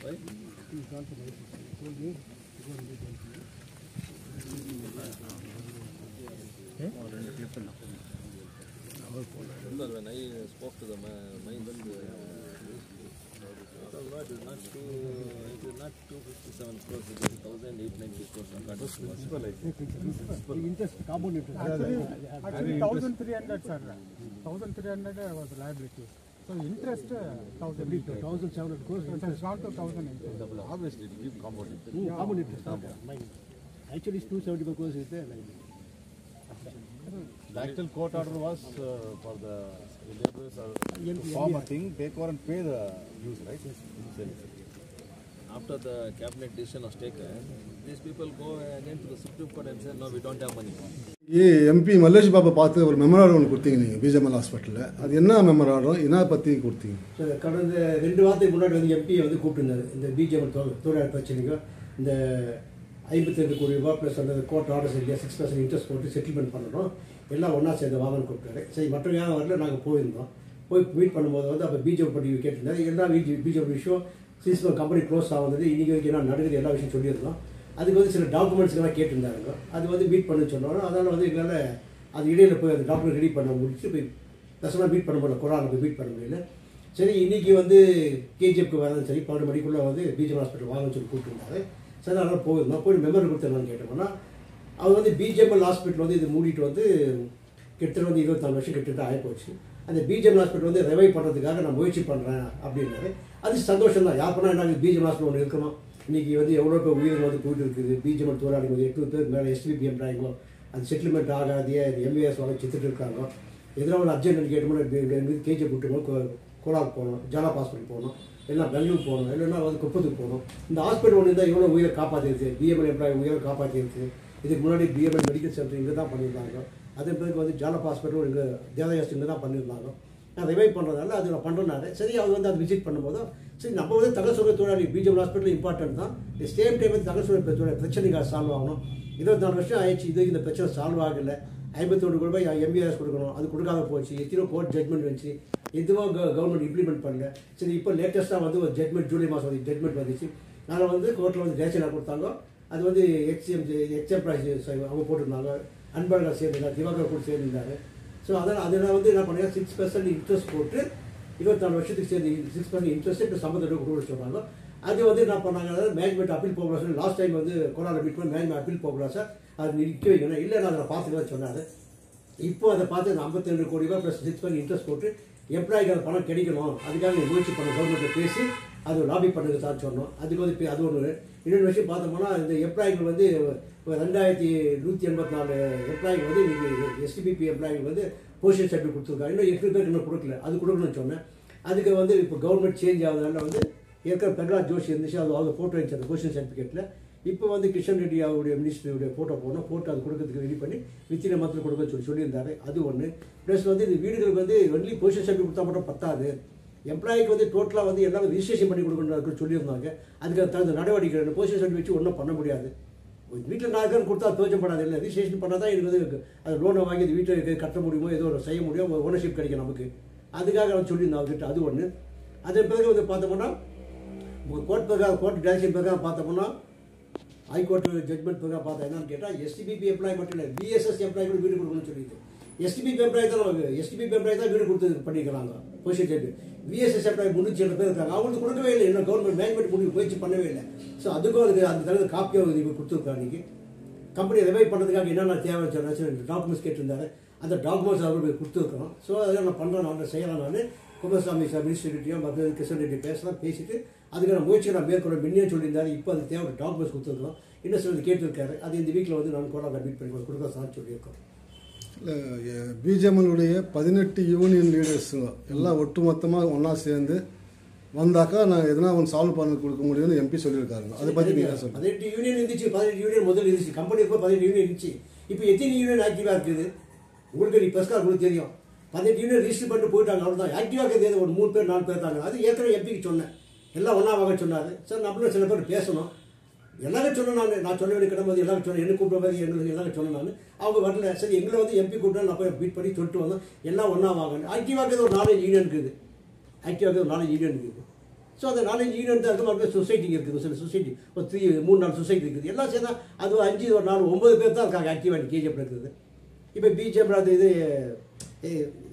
When I spoke to the mind, it is not 257 crores, it is 1,890 crores. Interest, compound interest. Actually 1,300, sir. 1,300 was liability. So interest 1,700 crores. It has gone to 1,008. Obviously, it will give compound interest. Compound interest. Actually, it's 275 crores is there. The actual court order was for the laborers to form a thing, take over and pay the dues, right? After the cabinet decision was taken, these people go again to the Supreme Court and say, no, we don't have money. ये MP Mallesh बाबा पाते और memorandum ஒன்னு கொடுத்தீங்க நீங்க BJML ஹாஸ்பிடல்ல அது என்ன memorandum என்ன பத்தி கொடுத்தீங்க சார் கடந்த 2 வாரத்துக்கு முன்னாடி வந்து MP வந்து கூப்பிட்டாரு இந்த BJML தொழிலாளர் பிரச்சனைக்கு இந்த 52 கோடி ரூபாய் ப்ளஸ் அந்த கோர்ட் ஆர்டர்ஸ் இல்லையா 6% இன்ட்ரெஸ்ட் போட்டு செட்டில்மெண்ட் பண்ணணும் எல்லாம் ஒன்றா சேர்ந்து வாங்கன்னு கூப்பிட்டாரு சரி மற்ற யாரும் வரல நாங்கள் போயிருந்தோம் போய் மீட் பண்ணும்போது வந்து அப்போ BJP பற்றி கேட்டிருந்தாரு எல்லா BJP விஷயம் சீஸ்மா கம்பெனி க்ளோஸ் ஆகுது இன்றைக்கி வரைக்கும் என்ன நடக்குது எல்லா விஷயம் சொல்லியிருந்தோம் அதுக்கு வந்து சில டாக்குமெண்ட்ஸ்லாம் கேட்டிருந்தாருங்க அது வந்து மீட் பண்ண சொன்னாலும் அதனால் வந்து எங்களால் அது இடையில போய் அந்த டாக்குமெண்ட் ரெடி பண்ண முடிச்சு போய் பசங்களாம் மீட் பண்ண முடியல கொரோனா போய் மீட் பண்ண முடியல சரி இன்றைக்கி வந்து KGFக்கு வரதும் சரி 12 மணிக்குள்ளே வந்து BJP ஹாஸ்பிட்டல் வாங்கன்னு சொல்லி கூப்பிட்டுருந்தாரு சரி அதனால் போயிருந்தோம் போய் மெமரி கொடுத்தேன்னு கேட்டோம்னா அவர் வந்து BJP ஹாஸ்பிட்டல் வந்து இது மூடிட்டு வந்து கிட்டத்தட்ட வந்து 24 வருஷம் கிட்டத்தட்ட ஆகிப்போச்சு அந்த BJP ஹாஸ்பிட்டல் வந்து ரிவைவ் பண்ணுறதுக்காக நான் முயற்சி பண்ணுறேன் அப்படின்னாரு அது சந்தோஷம் தான் யார் பண்ணால் என்ன BJP ஹாஸ்பிட்டல் ஒன்று இருக்கணும் இன்றைக்கி வந்து எவ்வளோ பேர் உயிர் வந்து போயிட்டு இருக்குது BJP தோராளி வந்து 8 பேர் மேலே SVP எம்ப்ளாயிங்கோ அது செட்டில்மெண்ட் ஆகாதே MVS வாங்க சித்துட்டு இருக்காங்க எதிராக ஒரு அர்ஜென்ட் கேட்டோம்னா KGF விட்டுருவோம் கோலாக்கு போகணும் ஜாலப் ஹாஸ்பிட்டல் போகணும் எல்லாம் பெங்களூர் போகணும் இல்லைன்னா வந்து குப்பத்துக்கு போகணும் இந்த ஹாஸ்பிட்டல் ஒன்று இருந்தால் எவ்வளோ உயிரை காப்பாற்றிருக்கு BML எம்ப்ளாயி உயிரை காப்பாற்றிருக்கு இதுக்கு முன்னாடி BML மெடிக்கல் சென்டர் இங்கே தான் பண்ணியிருந்தாங்க அதே பிறகு வந்து ஜாலப் ஹாஸ்பிட்டல் இங்கே தேவதாஸ் இங்கே தான் பண்ணியிருந்தாங்க நான் ரிவைவ் பண்ணுறதால அது நான் பண்ணுறனால சரி அவர் வந்து அது விசிட் பண்ணும்போது சரி நம்ம வந்து தகவல் சொல்கிற தொழிலாளி BJP ஹாஸ்பிட்டல் இம்பார்ட்டன்ட் தான் இந்த சேம் டைம் வந்து தகவல் சொல்கிற பிரச்சனைக்காக சால்வ் ஆகணும் 24 வருஷம் ஆயிடுச்சு இது இந்த பிரச்சனை சால்வ் ஆகலை 51 ரூபாய் MVS கொடுக்கணும் அது கொடுக்காத போச்சு எத்தனோ கோர்ட் ஜட்மெண்ட் வந்துச்சு எதுவும் கவர்மெண்ட் இம்ப்ளிமெண்ட் பண்ணல சரி இப்போ லேட்டஸ்ட்டாக வந்து ஒரு ஜட்மெண்ட் ஜூலை மாதம் வந்து ஜட்மெண்ட் வந்துச்சு அதனால் வந்து கோர்ட்டில் வந்து ரேஷனாக கொடுத்தாங்க அது வந்து எக்ஸ்எம்ப்ளாய்ஸ் அவங்க போட்டிருந்தாங்க அன்பழகர் சேர்ந்துருந்தாங்க திவாகர் கூட சேர்ந்துருந்தாங்க ஸோ அதனால் வந்து என்ன பண்ணாங்க 6% இன்ட்ரெஸ்ட் போட்டு 24 வருஷத்துக்கு சேர்ந்து 6% இன்ட்ரெஸ்ட் இப்போ சம்பந்தம் கொடுக்க சொன்னாங்க அது வந்து என்ன பண்ணாங்க மேனேஜ்மெண்ட் அப்பீல் போகலாம் சார் லாஸ்ட் டைம் வந்து கொரோனா மீட் பண்ணி மேனேஜ்மெண்ட் அப்பீல் போகலாம் சார் அது நிற்க வைக்கணும் இல்லை நான் அதை பார்த்துக்கலாம் சொன்னார் இப்போ அதை பார்த்து அந்த 52 கோடி ரூபாய் ப்ளஸ் 6% இன்ட்ரெஸ்ட் போட்டு எம்ப்ளாய்க்கு அந்த பணம் கிடைக்கணும் அதுக்காக முயற்சி பண்ண கவர்மெண்ட்டை பேசி அது லாபி பண்ணுறது தான் சொன்னோம் அதுக்கு வந்து அது ஒன்று இன்னொரு விஷயம் பார்த்தோம்னா இந்த எம்ப்ளாய்கள் வந்து 2184 எம்ப்ளாய்கள் வந்து இன்றைக்கி STBP எம்ப்ளாய்கள் வந்து பொசிஷன் சர்டிஃபிகேட் கொடுத்துருக்காங்க இன்னும் 8 பேருக்கு இன்னும் கொடுக்கல அது கொடுக்கணும்னு சொன்னேன் அதுக்கு வந்து இப்போ கவர்மெண்ட் சேஞ்ச் ஆகுதுனால வந்து ஏற்கனவே பிரகலாத் ஜோஷி இருந்துச்சு அது அவங்க ஃபோட்டோ இருந்துச்சு அந்த பொசிஷன் சர்டிஃபிகேட்டில் இப்போ வந்து கிஷன் ரெட்டி அவருடைய மினிஸ்டருடைய ஃபோட்டோ போடணும் ஃபோட்டோ அது கொடுக்கறதுக்கு ரெடி பண்ணி வித்தின மந்திரம் கொடுக்க சொல்லியிருந்தாரு அது ஒன்று ப்ளஸ் வந்து இந்த வீடுகளுக்கு வந்து ஒன்லி பொசிஷன் சர்டிஃபிகேட் கொடுத்தா மட்டும் பத்தாது எம்ப்ளாய்க்கு வந்து டோட்டலாக வந்து எல்லாமே ரிஜிஸ்ட்ரேஷன் பண்ணி கொடுக்கணும்னு சொல்லியிருந்தாங்க அதுக்கு தகுந்த நடவடிக்கை பொசிஷன் சர்டிஃபிகேட் வச்சு ஒன்றும் பண்ண முடியாது வீட்டில் 4 பேர் கொடுத்தா தோச்சப்படாது இல்லை ரிஜிஸ்ட்ரேஷன் பண்ணால் தான் எனக்கு வந்து அது லோனை வாங்கி அது வீட்டை கட்ட முடியுமோ ஏதோ ஒரு செய்ய முடியும் ஓனர்ஷிப் கிடைக்கும் நமக்கு அதுக்காக அவன் சொல்லியிருந்தான் அவர்கிட்ட அது ஒன்று அதன் பிறகு வந்து பார்த்தோம்னா கோர்ட் டேரக்ஷன் பிரகாரம் பார்த்தோம்னா ஹைகோர்ட் ஜட்மெண்ட் பிரகாரம் பார்த்தா என்னன்னு கேட்டால் STBP எம்ப்ளாய் மட்டும் இல்லை VSS எம்ப்ளாய் கூட வீடு கொடுக்கணும்னு சொல்லிட்டு STBP எம்ப்ளாய் தான் வீடு கொடுத்து பண்ணிக்கிறாங்க பொசிஷன் சர்டிஃபிகேட் VSS எம்ப்ளாய் 307 பேர் இருக்காங்க அவங்களுக்கு கொடுக்கவே இல்லை இன்னும் கவர்மெண்ட் மேனேஜ்மெண்ட் முடிவு முயற்சி பண்ணவே இல்லை ஸோ அதுக்கும் அதுக்கு அந்த தகுந்த காப்பியாக இப்போ கொடுத்துருக்காங்க இன்றைக்கி கம்பெனி ரிவைவ் பண்ணுறதுக்காக என்னென்ன தேவை டாக்குமெண்ட்ஸ் கேட்டிருந்தாரு அந்த டாக்குமெண்ட்ஸ் அவர்களுக்கு கொடுத்துருக்கோம் ஸோ அதை நான் பண்ணுறேன் நான் செய்யலாம் நான் குமாரசாமி சார் மினிஸ்டர்கிட்டையும் மற்ற கிஷன் ரெட்டி பேசிட்டு அதுக்கான முயற்சியை நான் மேற்கொள்ள முன்னே சொல்லியிருந்தாரு இப்போ அது தேவை டாக்குமெண்ட்ஸ் கொடுத்துருக்கோம் இன்னும் சில கேட்டிருக்காரு அது இந்த வீக்கில் வந்து நான் கூட மீட் பண்ணி கொடுக்க சார் சொல்லியிருக்கோம் இல்லை BJMLுடைய 18 யூனியன் லீடர்ஸுங்க எல்லாம் ஒட்டுமொத்தமாக ஒன்றா சேர்ந்து வந்தாக்கா நான் எதனா ஒன்று சால்வ் பண்ணி கொடுக்க முடியும்னு MP சொல்லியிருக்காருங்க அதை பற்றி நீங்கள் சொல்லுங்கள் 18 யூனியன் இருந்துச்சு 18 யூனியன் முதல்ல இருந்துச்சு கம்பெனி இப்போ 18 யூனியன் இருந்துச்சு இப்போ எத்தனை யூனியன் ஆக்டிவாக இருக்குது உங்களுக்கு நீ பெஸ்கார் உங்களுக்கு தெரியும் 18 யூனியன் ரிஜிஸ்டர் பண்ணிட்டு போயிட்டாங்க அவ்வளோதான் ஆக்டிவாக இருக்கிறது ஒரு 3 பேர் 4 பேர் தாங்க அது ஏற்கனவே MPக்கு சொன்னேன் எல்லாம் ஒன்றா வாங்க சொன்னார் சார் நம்மளும் சில பேர் பேசணும் எல்லாரும் சொன்னேன் நான் சொல்ல வேண்டிய கிடம்போது எல்லாரும் சொன்னேன் என்ன கூப்பிட்ற மாதிரி எங்களுக்கு எல்லாரும் சொன்னேன் நான் அவங்க வரல சரி எங்களை வந்து MP கூப்பிட்டா நான் போய் மீட் பண்ணி சொல்லிட்டு வந்தோம் எல்லாம் ஒன்றா வாங்க ஆக்டிவாக ஒரு 4 யூனியன் இருக்குது ஆக்டிவாக ஒரு 4 யூனியன் இருக்குது ஸோ அந்த 4-5 யூனியன் தான் இருக்கும். மறுபடியும் சொசைட்டி இருக்குது, சில சொசைட்டி ஒரு 3-4 சொசைட்டி இருக்குது. எல்லாம் சேர்ந்தா அது 5 ஒரு 9 பேர் தான் இருக்காங்க ஆக்டிவாக கேஜிஎஃப் இருக்குது. இப்போ பிஜேபி அது இது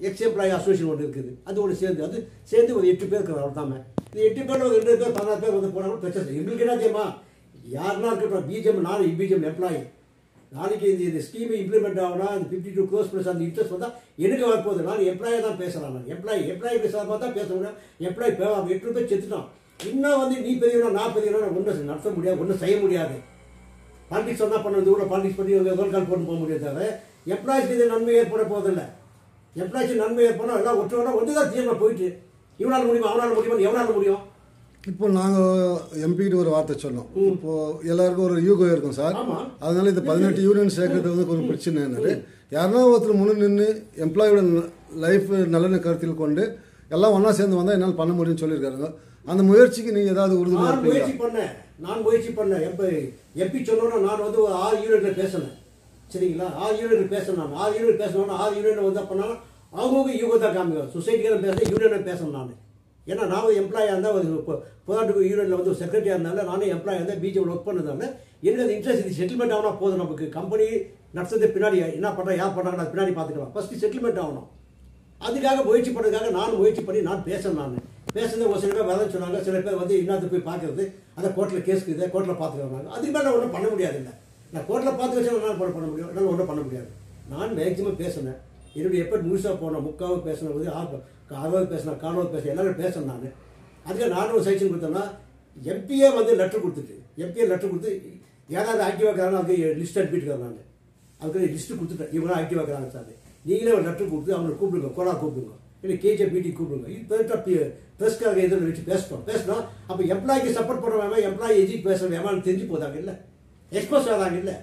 எக்ஸ் எம்ப்ளாயி அசோசியேஷன் ஒன்று இருக்குது, அது ஒன்று சேர்ந்து ஒரு 8 பேர் இருக்கிற அவ்வளோ தாமே. இந்த 8 பேர் ஒரு 2 பேர் 16 பேர் வந்து போனாலும் பிரச்சனை. எங்களுக்கு என்ன தெரியுமா, யாருன்னா இருக்கட்டும் பிஜேபி, நான் பிஜேபி எம்ப்ளாயி, நாளைக்கு இந்த ஸ்கீம் இம்ப்ளிமெண்ட் ஆகுனா அந்த 52 crores ப்ளஸ் அந்த இன்ட்ரெஸ்ட் வந்தால் எனக்கு வரப்போகுது. நான் எம்ப்ளாயை தான் பேசுகிறேன். நான் எம்ப்ளாயி பேசுகிறா பார்த்தா பேச முடியும். எம்ப்ளாயி 8 பேர் செத்துட்டான். இன்னும் வந்து நீ பெரியவனா நான் பெரியவனா ஒன்றும் நடத்த முடியாது, ஒன்றும் செய்ய முடியாது. பாலிடிக்ஸ் சொன்னால் பண்ண இந்த ஊரில் பாலிடிக்ஸ் பண்ணி கால் போட்டு போக முடியாது. தவிர எம்ப்ளாய்ஸ்க்கு இது நன்மை ஏற்பட போதில்லை. எம்ப்ளாய்ஸ்க்கு நன்மை ஏற்படணும், எல்லாம் ஒன்று தான் தீர்மானம் போயிட்டு இவனால் முடியுமா அவனால் முடியுமா எவனால் முடியும். இப்போ நாங்கள் எம்பிக்கிட்ட ஒரு வார்த்தை சொன்னோம். இப்போ எல்லாருக்கும் ஒரு யூகோ இருக்கும் சார். அதனால இந்த 18 யூனியன் சேர்க்கறது வந்து ஒரு பிரச்சனை என்னது, யாருன்னா ஒருத்தர் முன்னே நின்று எம்ப்ளாயோட லைஃப் நலனை கருத்தில் கொண்டு எல்லாம் ஒன்றா சேர்ந்து வந்தால் என்னால் பண்ண முடியும்னு சொல்லியிருக்காருங்க. அந்த முயற்சிக்கு நீங்கள் ஏதாவது உறுதுணையாக நான் முயற்சி பண்ணேன். எம்பி சொன்னோன்னா நான் வந்து ஒரு 6 யூனியனில் பேசினேன். சரிங்களா, 6 யூனியன் பேசணும். 6 யூனியன் பேசணும்னா 6 யூனியன் வந்து பண்ணாலும் அவங்கவுங்க யூகோ தான் காமிக்கும். சொசைட்டியில் பேசுகிறேன், யூனியனில் பேசணும். நான் ஏன்னா நான் ஒரு எம்ப்ளாயாக இருந்தால் ஒரு பொதாட்டுக்கு யூனியனில் வந்து ஒரு செக்ரட்டரியாக இருந்தாலும் நானே எம்ப்ளாயாக இருந்தால் பிஜேபி ஒர்க் பண்ணதால எனக்கு அது இன்ட்ரெஸ்ட். இது செட்டில்மெண்ட் ஆகணும் போதும். நமக்கு கம்பெனி நடத்துறது பின்னாடி என்ன பண்ணுறேன் யார் பண்ணுறாங்க அது பின்னாடி பார்த்துக்கலாம். ஃபஸ்ட்டு செட்டில்மெண்ட் ஆகணும். அதுக்காக முயற்சி பண்ணுறதுக்காக நான் முயற்சி பண்ணி நான் பேசுகிறேன். நான் பேசுறது ஒரு சில பேர் வேலைன்னு சொன்னாங்க, சில பேர் வந்து இன்னத்துக்கு போய் பார்க்கறது, அந்த கோர்ட்டில் கேஸ் இருக்குது, கோர்ட்டில் பார்த்துக்கிறாங்க. அதுக்கு மேலே ஒன்றும் பண்ண முடியாது. இல்லை நான் கோர்ட்டில் பார்த்து வச்சா என்னால் பண்ண முடியும், என்னால் ஒன்றும் பண்ண முடியாது. நான் மேக்ஸிமம் பேசினேன். என்னுடைய எப்போ முழுசாக போனேன், 3/4 பேசின போது 60 பேசினேன், 40 பேசினேன், எல்லாரும் பேசினேன். நான் அதுக்கு நானும் ஒரு சஜஷன் கொடுத்தேன்னா எம்பியே வந்து லெட்டர் கொடுத்து யாராவது ஆக்டிவாக இருக்கிறாங்க அது லிஸ்ட் அனுப்பிட்டு நான் அதுக்கு லிஸ்ட்டு கொடுத்துட்டேன். இவங்களாம் ஆக்டிவாக இருக்கிறாங்க சார், நீங்களே ஒரு லெட்டர் கொடுத்து அவங்களை கூப்பிடுங்க, கோலா கூப்பிடுங்க, இல்லை கேஜே மீட்டிங் கூப்பிடுங்க. இது ப்ரெஸ்க்காக எதில் வச்சு பேசணும். அப்போ எம்ப்ளாய்க்கு சப்போர்ட் பண்ணுவாங்க, எம்ப்ளாயி எஜிட் பேச வேமான்னு தெரிஞ்சு போதாங்க. இல்லை எக்ஸ்போஸ் ஆகாங்க. இல்லை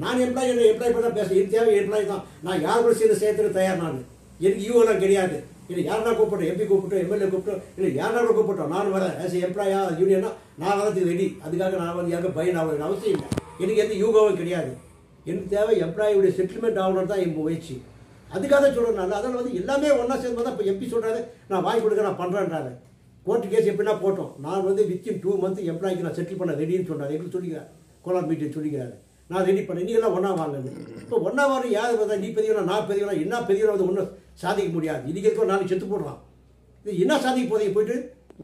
நான் எம்ப்ளாயி பண்ண தான் பேசுகிறேன். இது தேவை எம்ப்ளாயி தான். நான் யார் கூட சேர்ந்து செய்யறதுக்கு தயார். நான் எனக்கு யூஎல்லாம் கிடையாது. இல்லை யாரா கூப்பிட்டோம், எம்பி கூப்பிட்டோம், எம்எல்ஏ கூப்பிட்டோம், இல்லை யாரா கூப்பிட்டோம், நான் வரேன் ஆஸ் எம்ப்ளாயா யூனியனா நான் வரதுக்கு ரெடி. அதுக்காக நான் வந்து யாருக்கும் பயன் ஆகணும் அவசியம் இல்லை. எனக்கு எந்த யூகாவும் கிடையாது. எனக்கு தேவை எம்ப்ளாயியுடைய செட்டில்மெண்ட் ஆகணும் தான் என் முயற்சி. அதுக்காக தான் சொல்கிறேன். நான் அதனால் வந்து எல்லாமே ஒன்றா சேர்ந்து தான் இப்போ எம்பி சொல்கிறாரு நான் வாங்கி கொடுக்க நான் பண்ணுறேன்றாரு. கோர்ட்டு கேஸ் எப்படின்னா போட்டோம். நான் வந்து வித்தின் 2 months எம்ப்ளாய்க்கு நான் செட்டில் பண்ண ரெடின்னு சொன்னார். எங்களுக்கு சொல்லிக்கிறார், கோலார் மீட்டிங் சொல்லிக்கிறாரு. நான் ரெடி பண்ணேன். நீங்களாம் ஒன்றா வாங்கன்னு. இப்போ ஒன்றா வாங்க யார் பார்த்தா நீ பெரியவனா நான் பெரியவனா என்ன பெரியவனா வந்து ஒன்றும் சாதிக்க முடியாது. இன்றைக்கி இருக்கோ நாளைக்கு செத்து போடுறான். இது என்ன சாதிக்க போதீங்க போயிட்டு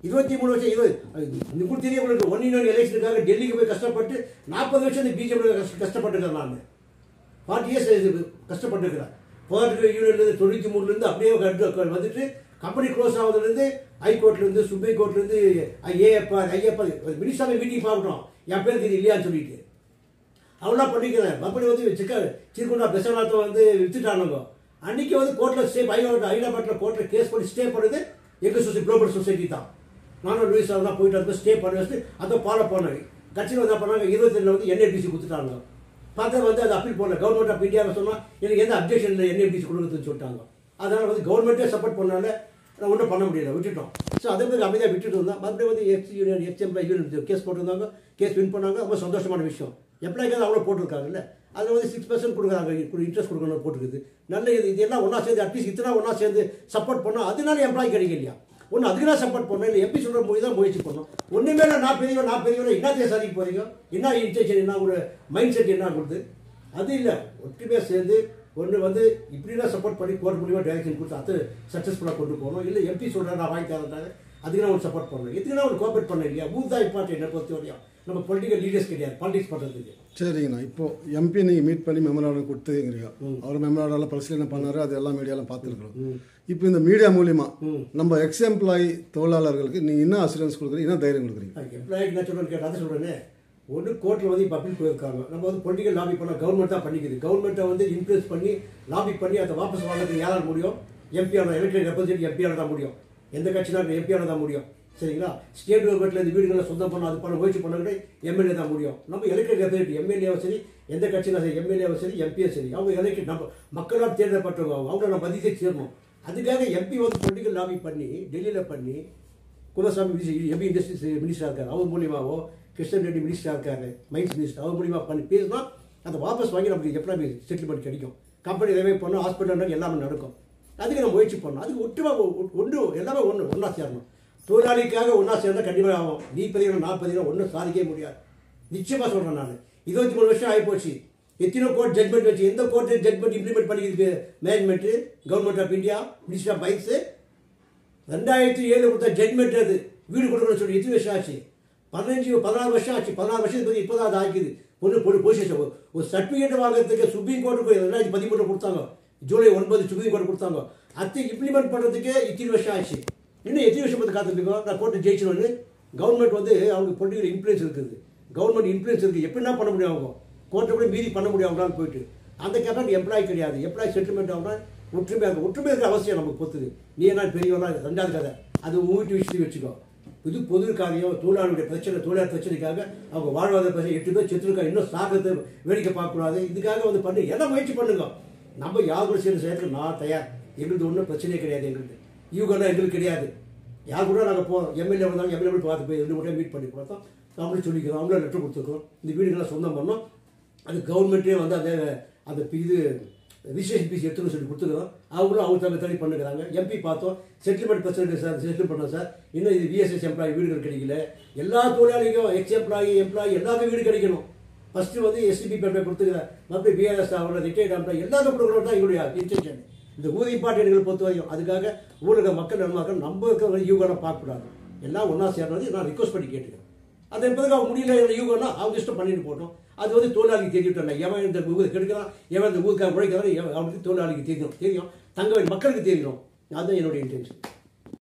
23 வருஷம் உங்களுக்கு தெரிய உங்களுக்கு 1 year எலெக்ஷனுக்காக டெல்லிக்கு போய் கஷ்டப்பட்டு 40 வருஷம் இந்த பிஜேபி கஷ்டப்பட்டுருக்கேன். நான் 40 years கஷ்டப்பட்டுருக்கிறேன். போராட்ட யூனியன்லேருந்து 93 அப்படியே வந்துட்டு கம்பெனி க்ளோஸ் ஆகுதுலேருந்து ஹைகோர்ட்லேருந்து சுப்ரீம் கோர்ட்லேருந்து ஐஏஎப்பா மினிஸ்டர் மீட்டிங் பார்க்கணும் என் பேருக்கு இது இல்லையான்னு சொல்லிட்டு அவெல்லாம் பண்ணிக்கிறேன். மறுபடி வந்து சிறுகுண்டா பெசநாத்தை வந்து வித்துட்டானுங்க. அன்றைக்கி வந்து கோர்ட்டில் ஸ்டே ஹைதராபாத்தில் கோர்ட்டில் கேஸ் பண்ணி ஸ்டே பண்ணுறது எங்கள் குளோபல் சொசைட்டி தான். நானும் லூயிஸ் தான் போயிட்டு வந்து ஸ்டே பண்ணி வச்சுட்டு அதை ஃபாலோ பண்ணாங்க. கட்சியில் வந்து பண்ணாங்க 22 வந்து NLDC கொடுத்துட்டாங்க. பார்த்தா வந்து அது அப்பீல் போடல. கவர்மெண்ட் ஆஃப் இந்தியாவை சொன்னால் எனக்கு எந்த அப்ஜெக்ஷன் இல்லை NLDC கொடுக்குறதுன்னு சொல்லிட்டாங்க. அதனால் வந்து கவர்மெண்ட்டே சப்போர்ட் பண்ணால ஒன்றும் பண்ண முடியல, விட்டுட்டோம். ஸோ அதே மாதிரி அமைதியாக விட்டுட்டு இருந்தால் மறுபடியும் வந்து எக்ஸ் எம்ப்ளாய் யூனியன் கேஸ் போட்டிருந்தாங்க. கேஸ் வின் பண்ணாங்க. ரொம்ப சந்தோஷமான விஷயம். எம்ப்ளாய்க்கு அவ்வளோ போட்டிருக்காங்கல்ல, அதில் வந்து 6% கொடுக்குறாங்க, இன்ட்ரெஸ்ட் கொடுக்கணும் போட்டுருக்குது. நல்ல இதெல்லாம் ஒன்றா சேர்ந்து அட்லீஸ்ட் இத்தனை ஒன்றா சேர்ந்து சப்போர்ட் பண்ணோம். அதனால எம்ப்ளாய் கிடைக்கலையா ஒன்று அதுக்கு தான் சப்போர்ட் பண்ணோம். இல்லை எப்படி சொல்கிற மொழி தான் முயற்சி பண்ணோம். ஒன்றுமே நான் பெரியவன் என்னத்தையும் சாதிக்க போகிறீங்க, என்ன இன்டென்ஷன், என்ன ஒரு மைண்ட் செட் என்ன கொடுத்து அது இல்லை. ஒற்றுமையாக சேர்ந்து ஒன்று வந்து இப்படிலாம் சப்போர்ட் பண்ணி கோர்ட் மூலியமாக டைரக்ஷன் கொடுத்து அது சக்ஸஸ்ஃபுல்லாக கொண்டு போகணும். இல்லை எம்பி சொல்கிறேன் நான் வாங்கி தரேன்றாங்க, அதுக்கு நான் ஒரு சப்போர்ட் பண்ணணும். இதுக்கு நான் ஒரு கோஆப்ரேட் பண்ண இல்லையா. பூத் தான் இம்பார்ட்டன்ட் என்ன பொறுத்த வரையும். நம்ம பொலிட்டிக்கல் லீடர்ஸ் கிடையாது பாலிடிக்ஸ் பண்ணுறதுக்கு. சரிங்கண்ணா, இப்போ எம்பி நீங்கள் மீட் பண்ணி மெமராண்டம் கொடுத்துங்கிறீங்க. அவர் மெமராண்டெல்லாம் பரிசீலனை பண்ணாரு, அது எல்லாம் மீடியாலாம் பார்த்துருக்குறோம். இப்போ இந்த மீடியா மூலிமா நம்ம எக்ஸ் எம்ப்ளாயி தொழிலாளர்களுக்கு நீங்கள் என்ன அசூரன்ஸ் கொடுக்குறீங்க, என்ன தைரியம் கொடுக்குறீங்க? எம்ப்ளாய்க்கு என்ன சொல்கிறேன்னு கேட்டால் அதை சொல்கிறேனே. ஒன்று கோர்ட்டில் வந்து இப்போ அப்பீல் போயிருக்காங்க. நம்ம வந்து பொலிட்டிக்கல் லாபி பண்ணால் கவர்மெண்ட் தான் பண்ணிக்குது. கவர்மெண்ட்டை வந்து இன்ஃப்ளூயன்ஸ் பண்ணி லாபி பண்ணி அதை வாபஸ் வாங்கிறதுக்கு யாரால் முடியும்? எம்பியான எலெக்டட் ரெப்ரஸன்டேட்டிவ் எம்பியால் தான் முடியும். எந்த கட்சினா எம்பியால் தான் முடியும். சரிங்களா, ஸ்டேட் கவர்மெண்ட்டில் இந்த வீடுகளை சொந்தம் பண்ண அது பண்ண முயற்சி பண்ண எம்எல்ஏ தான் முடியும். நம்ம எலெக்டட் ரெப்ரஸன்டேட்டிவ் எம்எல்ஏவும் சரி, எந்த கட்சினா சரி, எம்எல்ஏவும் சரி, எம்பியும் சரி, அவங்க எலெக்டட் நம்ம மக்களால் தேர்ந்தப்பட்டவங்க, அவங்கள நம்ம மதித்தே சேரணும். அதுக்காக எம்பி வந்து பொலிட்டிக்கல் லாபி பண்ணி டெல்லியில் பண்ணி குலசாமி எம்பி இண்டஸ்ட்ரீஸ் மினிஸ்டராக இருக்கார், அவர் மூலியமாவோ கிருஷ்ணன் ரெட்டி மினிஸ்டராக இருக்காரு, மைன்ஸ் மினிஸ்டர், அவர் மூலியமாக பண்ணி பேசினா அதை வாபஸ் வாங்கி நமக்கு எப்படி செட்டில்மெண்ட் கிடைக்கும். கம்பெனி ரெவே பண்ணோம், ஹாஸ்பிட்டல் எல்லாமே நடக்கும். அதுக்கு நம்ம முயற்சி பண்ணணும். அதுக்கு ஒற்றுமை ஒன்று எல்லாமே ஒன்றா சேரணும். தொழிலாளிக்காக ஒன்றா சேர்ந்தால் கண்டிப்பாக ஆகும். நீ பதிகணும் நான் பதிகணும் ஒன்றும் சாதிக்கவே முடியாது. நிச்சயமாக சொல்கிறேன் நான். 23 வருஷம் ஆகிப்போச்சு. எத்தனை கோர்ட் ஜட்மெண்ட் வச்சு எந்த கோர்ட்டு ஜட்மெண்ட் இம்ப்ளிமெண்ட் பண்ணிக்கிது management government of India minister of பைக்ஸு 2007 கொடுத்த ஜட்மெண்ட் அது வீடு கொடுக்கணும்னு சொல்லி எத்தனை வருஷம் ஆச்சு? 16 வருஷம் ஆச்சு. 16 வருஷத்துக்கு பற்றி இப்போ தான் அது ஆக்கிது. பொசிஷன் ஒரு சர்டிஃபிகேட் வாங்குறதுக்கு சுப்ரீம் கோர்ட்டுக்கு 2013 கொடுத்தாங்க. ஜூலை 9 சுப்ரீம் கோர்ட்டு கொடுத்தாங்க. அதை இம்ப்ளிமெண்ட் பண்ணுறதுக்கே இத்தனை வருஷம் ஆச்சு. இன்னும் எத்தனை வருஷம் பார்த்து காத்துருக்கோம். நான் கோர்ட்டு ஜெயிச்சிடுவேன்னு. கவர்மெண்ட் வந்து அவங்க பொலிட்டிக்கல் இன்ஃப்ளூயன்ஸ் இருக்குது. கவர்மெண்ட் இன்ஃப்ளூயன்ஸ் இருக்குது. எப்படின்னா பண்ண முடியும் அவங்க கோர்ட்டை கூட மீறி பண்ண முடியும் அவங்களான்னு போயிட்டு அந்த கேட்டால் எம்ப்ளாய் கிடையாது. எம்ப்ளாய் செட்டில்மெண்ட் ஆகுனா ஒற்றுமை இருக்க அவசியம் நமக்கு பொறுத்துது. நீ என்ன பெரியவனா 2வது கதை அது உங்கள்கிட்ட விஷயத்தையும் வச்சுக்கோ. இது பொது காரியம். தொழிலாளருடைய பிரச்சனை தொழிலாளர் பிரச்சனைக்காக அவங்க வாழ்வாதார பிரச்சனை 8 பேர் செத்துருக்கா இன்னும் சாகிறத வேடிக்கை பார்க்கக்கூடாது. இதுக்காக வந்து பண்ணி எல்லாம் முயற்சி பண்ணுங்க. நம்ம யார் கூட சேர்ந்து செய்யறதுக்கு நான் தயார். எங்களுக்கு ஒன்றும் பிரச்சனையே கிடையாது. எங்களுக்கு யூகெல்லாம் எங்களுக்கு கிடையாது. யார் கூட நாங்கள் போகிறோம். எம்எல்ஏ வந்தாங்க எம்எல்ஏ பார்த்து போய் 2 முறையாக மீட் பண்ணி பார்த்தோம். அவங்களும் சொல்லிக்கிறோம். அவங்களே லெட்டர் கொடுத்துருக்கோம். இந்த வீடுகள்லாம் சொந்தம் பண்ணோம். அது கவர்மெண்ட்டே வந்து அந்த இது ரிஜிஸ்ட்ரேஷன் ஃபீஸ் எடுத்துன்னு சொல்லி கொடுத்துருக்கோம். அவங்களும் அவங்க தனி பண்ணுறாங்க. எம்பி பார்த்தோம். செட்டில்மெண்ட் பிரச்சனை சார் செட்டில் பண்ணோம் சார். இன்னும் இது விஎஸ்எஸ் எம்ப்ளாயி வீடுகள் கிடைக்கல. எல்லா தொழிலாளிக்கும் எக்ஸ் எம்ப்ளாயி எல்லாருக்கும் வீடு கிடைக்கணும். ஃபஸ்ட்டு வந்து எஸ்டிபி பேப்பர் கொடுத்துக்கிறேன். மறுபடியும் பிஆர்எஸ் ஆகணும் ரிட்டையர்ட் எம்ப்ளாயி எல்லாருக்கும் கொடுக்கணும் தான் எங்களுடைய இன்டென்ஷன். இந்த ஊதிய பாட்டியல்களை பொறுத்த வரைக்கும் அதுக்காக ஊரக மக்கள் நன்மாக்கள் நம்ம இருக்கிற யூகனை பார்க்கக்கூடாது. எல்லாம் ஒன்றா சேர்றது நான் ரிக்வஸ்ட் பண்ணி கேட்டுக்கிறேன். அது என்பதுக்கு அவங்க முடியல யூகனா அவங்க இஷ்டம் பண்ணிட்டு போட்டோம். அது வந்து தொழிலாளிக்கு தெரிஞ்சுட்டோம். எவன் இந்த ஊரை கெடுக்கிறான் எவன் இந்த ஊருக்காக உழைக்கிறான் அவனுக்கு தொழிலாளிக்கு தெரியும். தங்க மக்களுக்கு தெரியும். அதுதான் என்னுடைய இன்டென்ஷன்.